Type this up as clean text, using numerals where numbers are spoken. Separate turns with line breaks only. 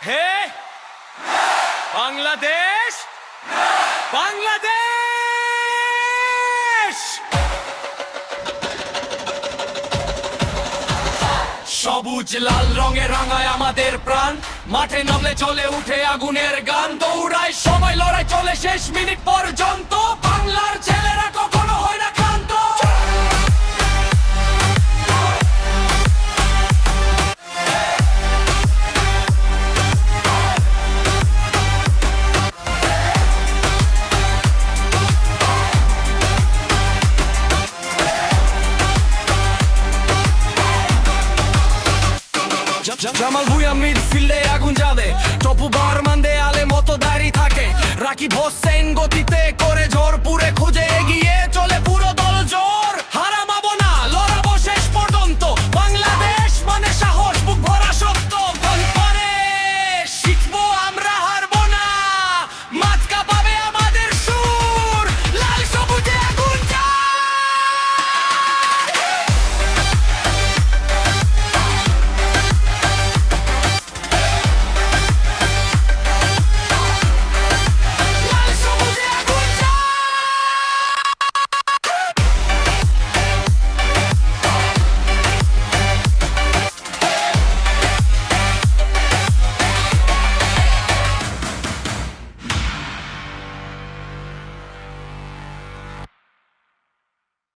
হে বাংলাদেশ, বাংলাদেশ। সবুজ লাল রঙে রাঙায় আমাদের প্রাণ, মাঠে নামলে চলে উঠে আগুনের গান, দৌড়ায় সবাই, লড়াই চলে শেষ মিনিট পর্যন্ত, বাংলার ছেলেরা কখনো হয় না ক্লান্ত। জামাল ভুঁইয়া মিডফিল্ডে আগুন জ্বালে, টপু বারমান দেয়ালে মতো দাঁড়িয়ে থাকে, রাকিব হোসেন গতিতে করে ঝড়পুরে খুঁজে এগিয়ে